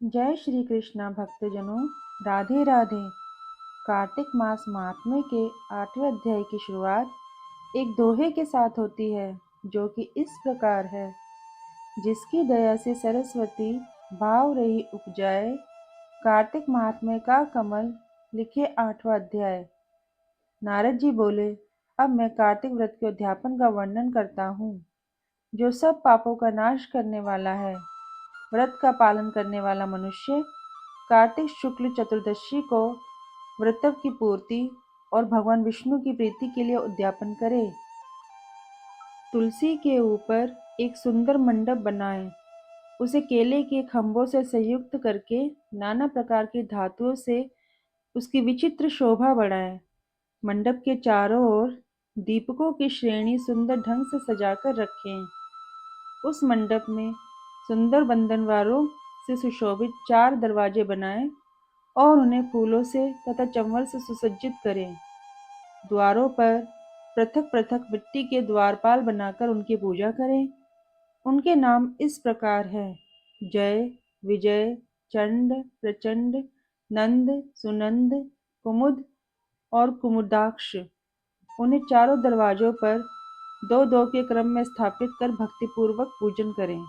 जय श्री कृष्णा भक्तजनों, राधे राधे। कार्तिक मास महात्म्य के 8वें अध्याय की शुरुआत एक दोहे के साथ होती है, जो कि इस प्रकार है। जिसकी दया से सरस्वती भाव रही उपजाए, कार्तिक महात्म्य का कमल लिखे 8वां अध्याय। नारद जी बोले, अब मैं कार्तिक व्रत के उद्यापन का वर्णन करता हूँ, जो सब पापों का नाश करने वाला है। व्रत का पालन करने वाला मनुष्य कार्तिक शुक्ल चतुर्दशी को व्रत की पूर्ति और भगवान विष्णु की प्रीति के लिए उद्यापन करे। तुलसी के ऊपर एक सुंदर मंडप बनाए, उसे केले के खंभों से संयुक्त करके नाना प्रकार की धातुओं से उसकी विचित्र शोभा बढ़ाए। मंडप के चारों ओर दीपकों की श्रेणी सुंदर ढंग से सजाकर रखें। उस मंडप में सुंदर बंधनवारों से सुशोभित 4 दरवाजे बनाएं और उन्हें फूलों से तथा चंवल से सुसज्जित करें। द्वारों पर पृथक पृथक मिट्टी के द्वारपाल बनाकर उनकी पूजा करें। उनके नाम इस प्रकार है: जय, विजय, चंड, प्रचंड, नंद, सुनंद, कुमुद और कुमुदाक्ष। उन्हें चारों दरवाजों पर 2-2 के क्रम में स्थापित कर भक्तिपूर्वक पूजन करें।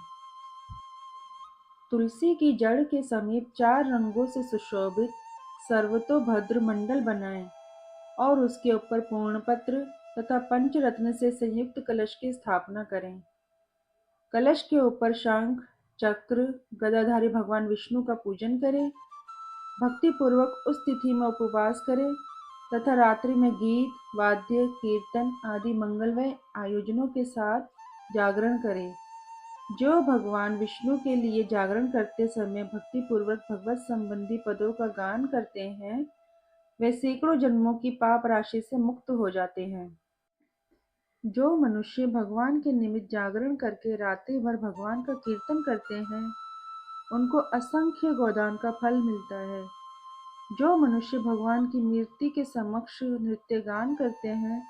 तुलसी की जड़ के समीप 4 रंगों से सुशोभित सर्वतोभद्र मंडल बनाएं और उसके ऊपर पूर्णपत्र तथा पंचरत्न से संयुक्त कलश की स्थापना करें। कलश के ऊपर शंख, चक्र, गदाधारी भगवान विष्णु का पूजन करें। भक्तिपूर्वक उस तिथि में उपवास करें तथा रात्रि में गीत, वाद्य, कीर्तन आदि मंगलमय आयोजनों के साथ जागरण करें। जो भगवान विष्णु के लिए जागरण करते समय भक्तिपूर्वक भगवत संबंधी पदों का गान करते हैं, वे सैकड़ों जन्मों की पाप राशि से मुक्त हो जाते हैं। जो मनुष्य भगवान के निमित्त जागरण करके रात्रि भर भगवान का कीर्तन करते हैं, उनको असंख्य गोदान का फल मिलता है। जो मनुष्य भगवान की मूर्ति के समक्ष नृत्य गान करते हैं,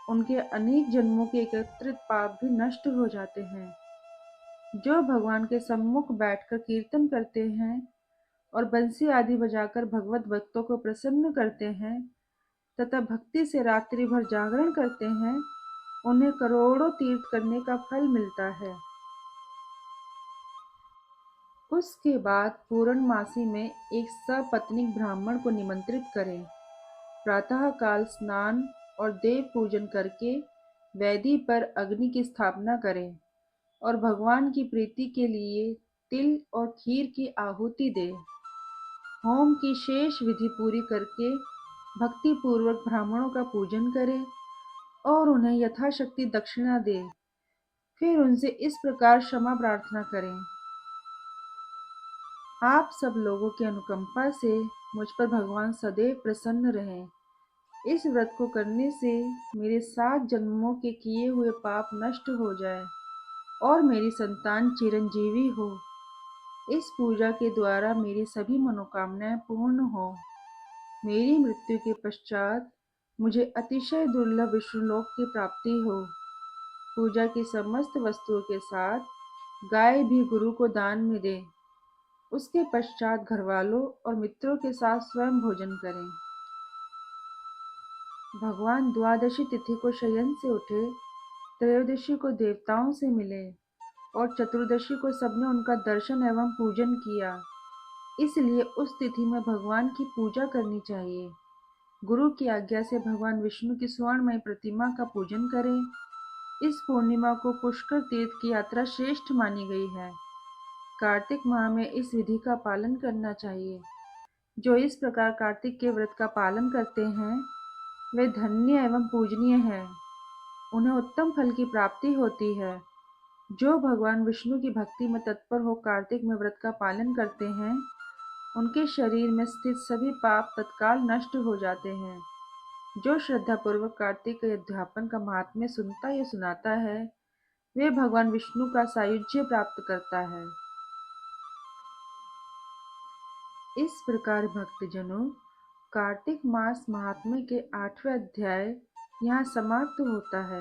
उनके अनेक जन्मों के एकत्रित पाप भी नष्ट हो जाते हैं। जो भगवान के सम्मुख बैठकर कीर्तन करते हैं और बंसी आदि बजाकर भगवत भक्तों को प्रसन्न करते हैं तथा भक्ति से रात्रि भर जागरण करते हैं, उन्हें करोड़ों तीर्थ करने का फल मिलता है। उसके बाद पूर्णमासी में एक सपत्नीक ब्राह्मण को निमंत्रित करें। प्रातः काल स्नान और देव पूजन करके वेदी पर अग्नि की स्थापना करें और भगवान की प्रीति के लिए तिल और खीर की आहुति दें। होम की शेष विधि पूरी करके भक्ति पूर्वक ब्राह्मणों का पूजन करें और उन्हें यथाशक्ति दक्षिणा दें। फिर उनसे इस प्रकार क्षमा प्रार्थना करें: आप सब लोगों की अनुकंपा से मुझ पर भगवान सदैव प्रसन्न रहें। इस व्रत को करने से मेरे 7 जन्मों के किए हुए पाप नष्ट हो जाए और मेरी संतान चिरंजीवी हो। इस पूजा के द्वारा मेरी सभी मनोकामनाएं पूर्ण हो। मेरी मृत्यु के पश्चात मुझे अतिशय दुर्लभ विष्णुलोक की प्राप्ति हो। पूजा की समस्त वस्तुओं के साथ गाय भी गुरु को दान में दें। उसके पश्चात घरवालों और मित्रों के साथ स्वयं भोजन करें। भगवान द्वादशी तिथि को शयन से उठे, त्रयोदशी को देवताओं से मिले और चतुर्दशी को सबने उनका दर्शन एवं पूजन किया। इसलिए उस तिथि में भगवान की पूजा करनी चाहिए। गुरु की आज्ञा से भगवान विष्णु की स्वर्णमय प्रतिमा का पूजन करें। इस पूर्णिमा को पुष्कर तीर्थ की यात्रा श्रेष्ठ मानी गई है। कार्तिक माह में इस विधि का पालन करना चाहिए। जो इस प्रकार कार्तिक के व्रत का पालन करते हैं, वे धन्य एवं पूजनीय हैं। उन्हें उत्तम फल की प्राप्ति होती है। जो भगवान विष्णु की भक्ति में तत्पर हो कार्तिक में व्रत का पालन करते हैं, उनके शरीर में स्थित सभी पाप तत्काल नष्ट हो जाते हैं। जो श्रद्धापूर्वक कार्तिक के अध्यापन का महात्म्य सुनता या सुनाता है, वे भगवान विष्णु का सायुज्य प्राप्त करता है। इस प्रकार भक्तजनों, कार्तिक मास महात्म्य के 8वें अध्याय यहाँ समाप्त होता है।